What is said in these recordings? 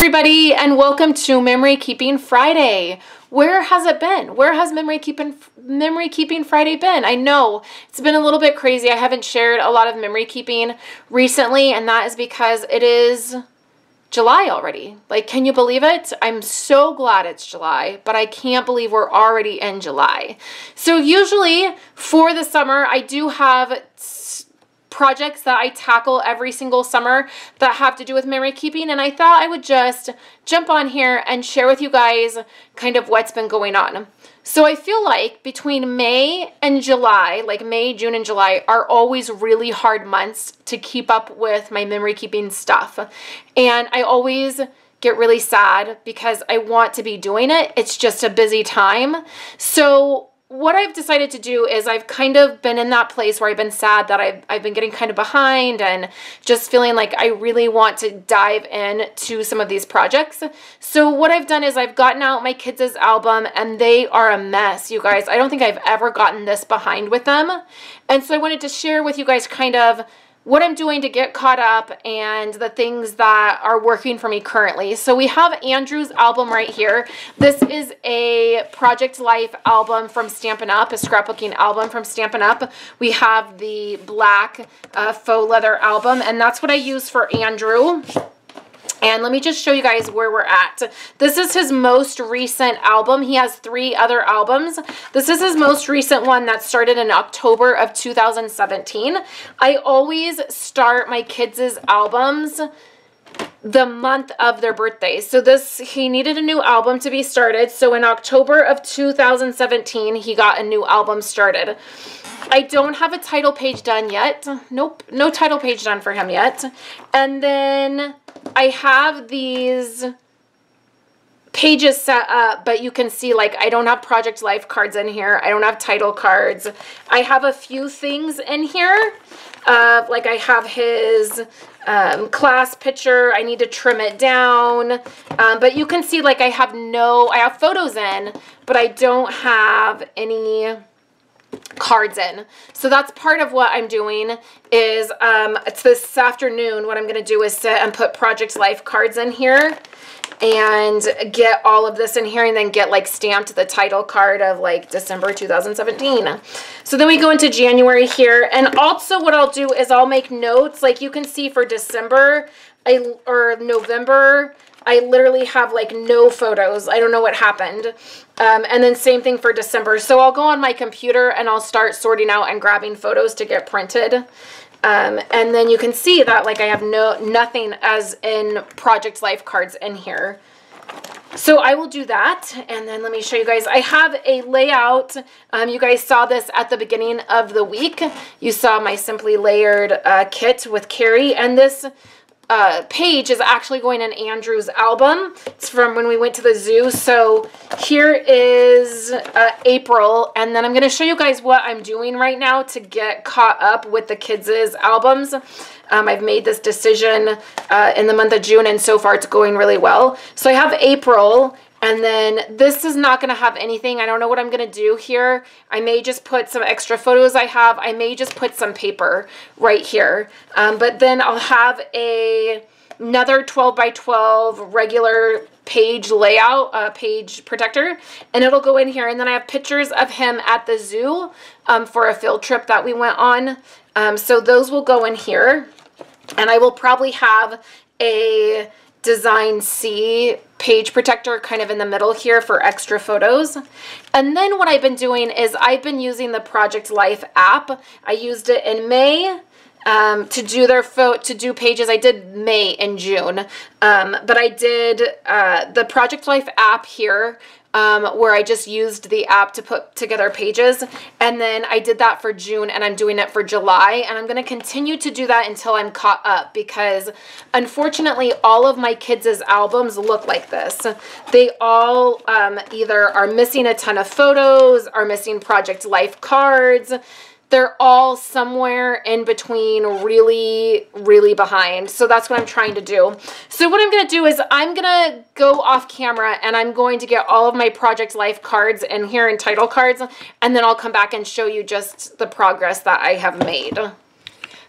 Everybody, and welcome to Memory Keeping Friday. Where has it been? Where has Memory Keeping Friday been? I know it's been a little bit crazy. I haven't shared a lot of memory keeping recently, and that is because it is July already. Like, can you believe it? I'm so glad it's July, but I can't believe we're already in July. So usually for the summer, I do have projects that I tackle every single summer that have to do with memory keeping, and I thought I would just jump on here and share with you guys kind of what's been going on. So I feel like between May and July, like May, June, and July, are always really hard months to keep up with my memory keeping stuff. And I always get really sad because I want to be doing it. It's just a busy time. So what I've decided to do is I've kind of been in that place where I've been sad that I've been getting kind of behind and just feeling like I really want to dive in to some of these projects. So what I've done is I've gotten out my kids' album, and they are a mess, you guys. I don't think I've ever gotten this behind with them. And so I wanted to share with you guys kind of what I'm doing to get caught up and the things that are working for me currently. So we have Andrew's album right here. This is a Project Life album from Stampin' Up, a scrapbooking album from Stampin' Up. We have the black faux leather album, and that's what I use for Andrew. And let me just show you guys where we're at. This is his most recent album. He has 3 other albums. This is his most recent one that started in October of 2017. I always start my kids' albums the month of their birthdays. So he needed a new album to be started. So in October of 2017, he got a new album started. I don't have a title page done yet. Nope, no title page done for him yet. And then I have these pages set up, but you can see, like, I don't have Project Life cards in here. I don't have title cards. I have a few things in here. Like, I have his class picture. I need to trim it down. But you can see, like, I have photos in, but I don't have any cards in. So that's part of what I'm doing is it's this afternoon. What I'm going to do is sit and put Project Life cards in here and get all of this in here, and then get like stamped the title card of like December 2017. So then we go into January here, and also what I'll do is I'll make notes. Like you can see for December or November, I literally have like no photos. I don't know what happened. And then same thing for December. So I'll go on my computer and I'll start sorting out and grabbing photos to get printed. And then you can see that like I have nothing as in Project Life cards in here. So I will do that, and then let me show you guys. I have a layout. You guys saw this at the beginning of the week. You saw my Simply Layered kit with Carrie, and this page is actually going in Andrew's album. It's from when we went to the zoo. So here is April, and then I'm going to show you guys what I'm doing right now to get caught up with the kids' albums. I've made this decision in the month of June, and so far it's going really well. So I have April, and then this is not going to have anything. I don't know what I'm going to do here. I may just put some extra photos I have. I may just put some paper right here. But then I'll have another 12 by 12 regular page layout, page protector, and it'll go in here. And then I have pictures of him at the zoo for a field trip that we went on. So those will go in here. And I will probably have a Design C page protector kind of in the middle here for extra photos. And then what I've been doing is I've been using the Project Life app. I used it in May to do pages. I did May and June, but I did the Project Life app here, where I just used the app to put together pages, and then I did that for June, and I'm doing it for July, and I'm going to continue to do that until I'm caught up, because unfortunately all of my kids' albums look like this. They all either are missing a ton of photos, are missing Project Life cards. They're all somewhere in between, really, really behind. So that's what I'm trying to do. So what I'm going to do is I'm going to go off camera, and I'm going to get all of my Project Life cards in here and title cards, and then I'll come back and show you just the progress that I have made.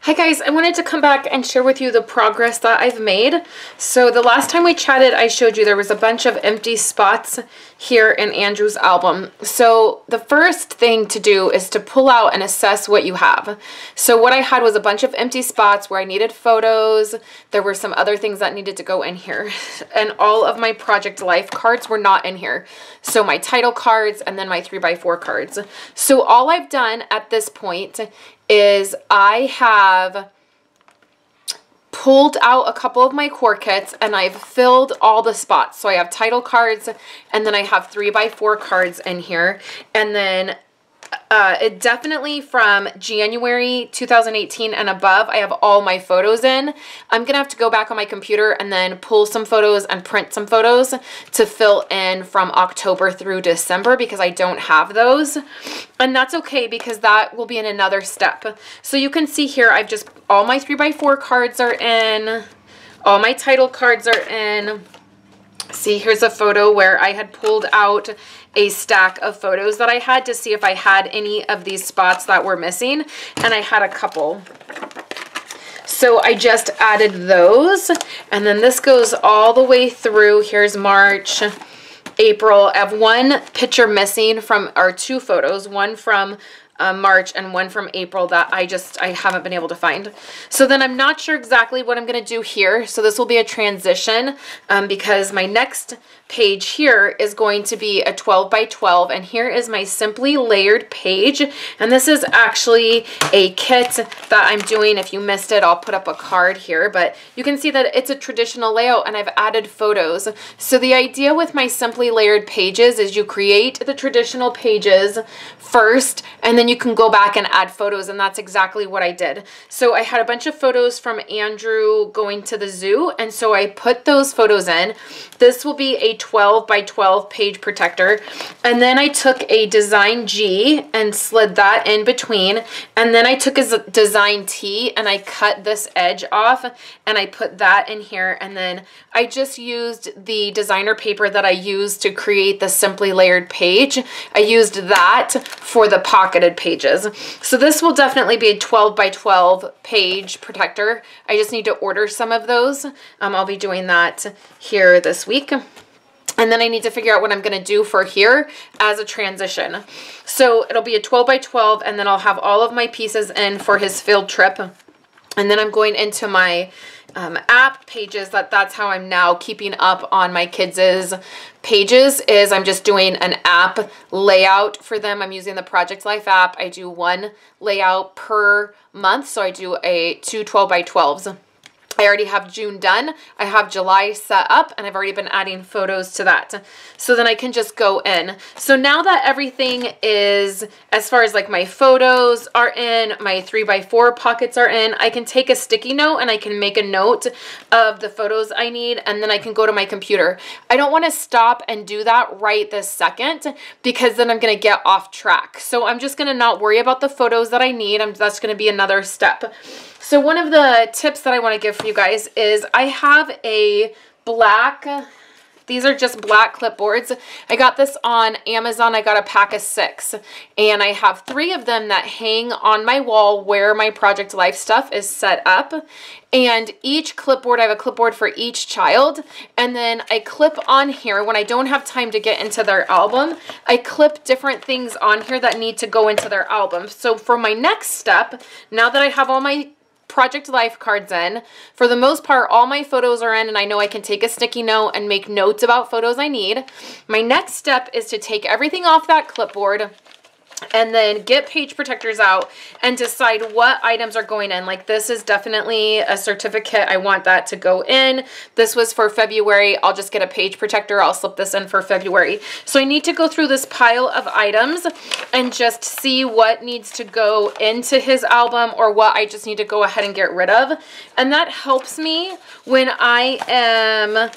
Hi guys, I wanted to come back and share with you the progress that I've made. So the last time we chatted, I showed you there was a bunch of empty spots here in Andrew's album. So the first thing to do is to pull out and assess what you have. So what I had was a bunch of empty spots where I needed photos. There were some other things that needed to go in here. And all of my Project Life cards were not in here. So my title cards and then my 3x4 cards. So all I've done at this point is I have pulled out a couple of my core kits and I've filled all the spots. So I have title cards and then I have 3x4 cards in here. And then it definitely from January 2018 and above, I have all my photos in. I'm going to have to go back on my computer and then pull some photos and print some photos to fill in from October through December because I don't have those. And that's okay because that will be in another step. So you can see here, I've just, all my 3x4 cards are in, all my title cards are in. See, here's a photo where I had pulled out a stack of photos that I had to see if I had any of these spots that were missing, and I had a couple. So I just added those, and then this goes all the way through. Here's March, April. I have one picture missing from, or two photos, one from March and one from April that I haven't been able to find. So then I'm not sure exactly what I'm going to do here. So this will be a transition because my next page here is going to be a 12x12, and here is my simply layered page, and this is actually a kit that I'm doing. If you missed it, I'll put up a card here, but you can see that it's a traditional layout and I've added photos. So the idea with my simply layered pages is you create the traditional pages first and then you can go back and add photos, and that's exactly what I did. So I had a bunch of photos from Andrew going to the zoo, and so I put those photos in. This will be a 12x12 page protector, and then I took a design G and slid that in between, and then I took a design T and I cut this edge off and I put that in here, and then I just used the designer paper that I used to create the simply layered page. I used that for the pocketed pages. So this will definitely be a 12x12 page protector. I just need to order some of those. I'll be doing that here this week. And then I need to figure out what I'm going to do for here as a transition. So it'll be a 12x12, and then I'll have all of my pieces in for his field trip. And then I'm going into my app pages. That's how I'm now keeping up on my kids' pages, is I'm just doing an app layout for them. I'm using the Project Life app. I do one layout per month. So I do two 12x12s. I already have June done. I have July set up, and I've already been adding photos to that. So then I can just go in. So now that everything is, as far as like my photos are in, my 3x4 pockets are in, I can take a sticky note and I can make a note of the photos I need, and then I can go to my computer. I don't want to stop and do that right this second because then I'm going to get off track. So I'm just going to not worry about the photos that I need. That's going to be another step. So one of the tips that I want to give for you guys is I have a black, these are just black clipboards. I got this on Amazon. I got a pack of 6, and I have 3 of them that hang on my wall where my Project Life stuff is set up. And each clipboard, I have a clipboard for each child, and then I clip on here when I don't have time to get into their album. I clip different things on here that need to go into their album. So for my next step, now that I have all my Project Life cards in, for the most part all my photos are in, and I know I can take a sticky note and make notes about photos I need. My next step is to take everything off that clipboard and then get page protectors out and decide what items are going in. Like this is definitely a certificate. I want that to go in. This was for February. I'll just get a page protector. I'll slip this in for February. So I need to go through this pile of items and just see what needs to go into his album or what I just need to go ahead and get rid of. And that helps me when I am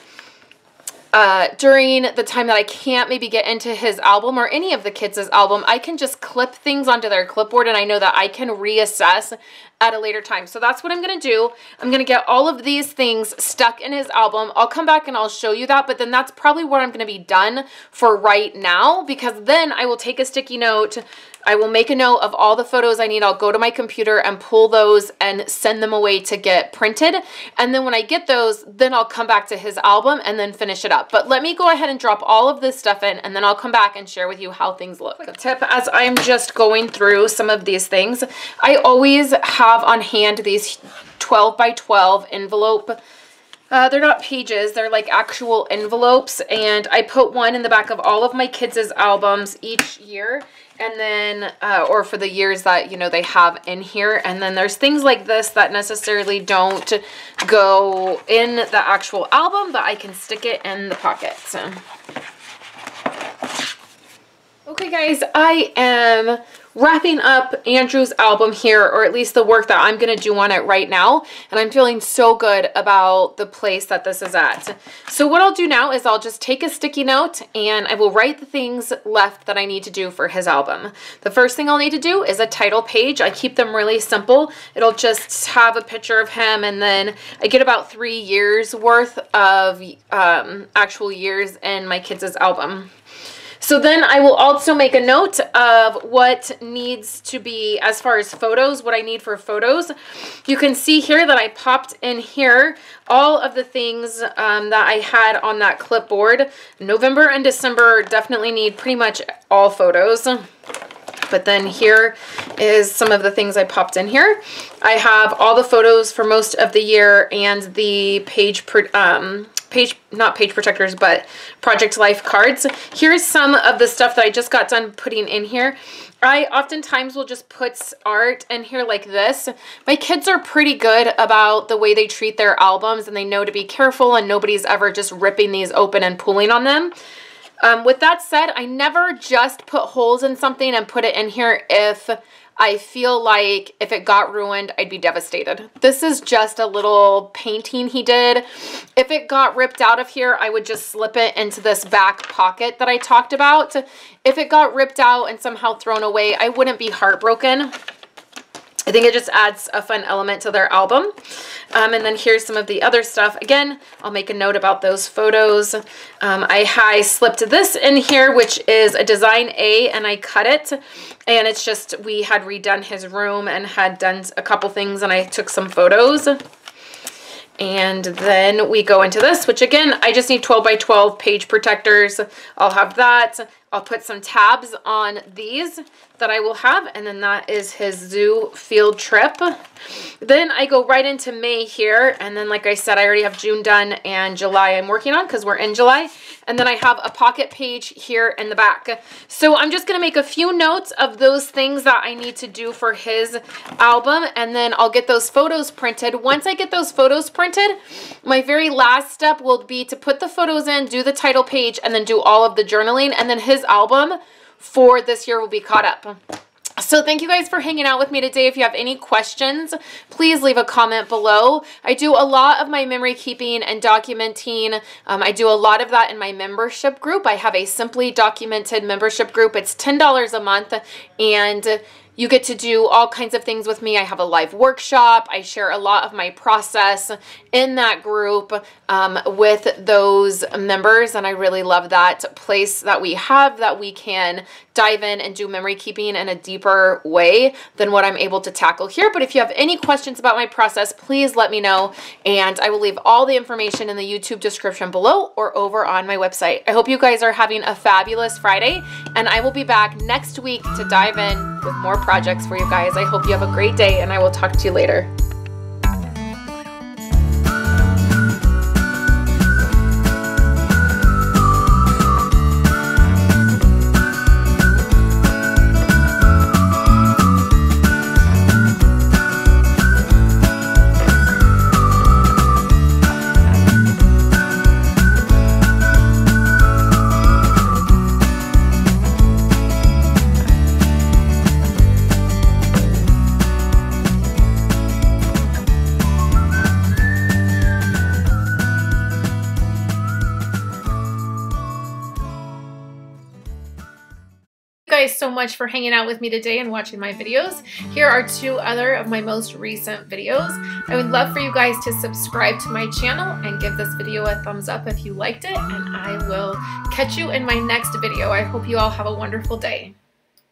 during the time that I can't maybe get into his album or any of the kids' album. I can just clip things onto their clipboard, and I know that I can reassess at a later time. So that's what I'm going to do. I'm going to get all of these things stuck in his album. I'll come back and I'll show you that, but then that's probably where I'm going to be done for right now, because then I will take a sticky note I will make a note of all the photos I need. I'll go to my computer and pull those and send them away to get printed. And then when I get those, then I'll come back to his album and then finish it up. But let me go ahead and drop all of this stuff in, and then I'll come back and share with you how things look. Quick tip, as I'm just going through some of these things, I always have on hand these 12 by 12 envelope. They're not pages, they're like actual envelopes, and I put one in the back of all of my kids' albums each year, and then, or for the years that, you know, they have in here. And then there's things like this that necessarily don't go in the actual album, but I can stick it in the pocket. So. Okay guys, I am wrapping up Andrew's album here, or at least the work that I'm going to do on it right now. And I'm feeling so good about the place that this is at. So what I'll do now is I'll just take a sticky note and I will write the things left that I need to do for his album. The first thing I'll need to do is a title page. I keep them really simple. It'll just have a picture of him, and then I get about 3 years worth of actual years in my kids' album. So then I will also make a note of what needs to be as far as photos, what I need for photos. You can see here that I popped in here all of the things that I had on that clipboard. November and December definitely need pretty much all photos. But then here is some of the things I popped in here. I have all the photos for most of the year and the not page protectors, but Project Life cards. Here's some of the stuff that I just got done putting in here. I oftentimes will just put art in here like this. My kids are pretty good about the way they treat their albums, and they know to be careful, and nobody's ever just ripping these open and pulling on them. With that said, I never just put holes in something and put it in here if I feel like if it got ruined, I'd be devastated. This is just a little painting he did. If it got ripped out of here, I would just slip it into this back pocket that I talked about. If it got ripped out and somehow thrown away, I wouldn't be heartbroken. I think it just adds a fun element to their album. And then here's some of the other stuff. Again, I'll make a note about those photos. I slipped this in here, which is a design A, and I cut it. And it's just, we had redone his room and had done a couple things, and I took some photos. And then we go into this, which again, I just need 12 by 12 page protectors. I'll have that. I'll put some tabs on these that I will have, and then that is his zoo field trip. Then I go right into May here, and then like I said, I already have June done, and July I'm working on because we're in July. And then I have a pocket page here in the back. So I'm just going to make a few notes of those things that I need to do for his album, and then I'll get those photos printed. Once I get those photos printed, my very last step will be to put the photos in, do the title page, and then do all of the journaling, and then his album for this year will be caught up. So thank you guys for hanging out with me today. If you have any questions, please leave a comment below. I do a lot of my memory keeping and documenting. I do a lot of that in my membership group. I have a Simply Documented membership group. It's $10 a month, and you get to do all kinds of things with me. I have a live workshop. I share a lot of my process in that group with those members, and I really love that place that we have, that we can dive in and do memory keeping in a deeper way than what I'm able to tackle here. But if you have any questions about my process, please let me know, and I will leave all the information in the YouTube description below or over on my website. I hope you guys are having a fabulous Friday, and I will be back next week to dive in with more projects for you guys. I hope you have a great day, and I will talk to you later. Guys so much for hanging out with me today and watching my videos. Here are 2 other of my most recent videos. I would love for you guys to subscribe to my channel and give this video a thumbs up if you liked it, and I will catch you in my next video. I hope you all have a wonderful day.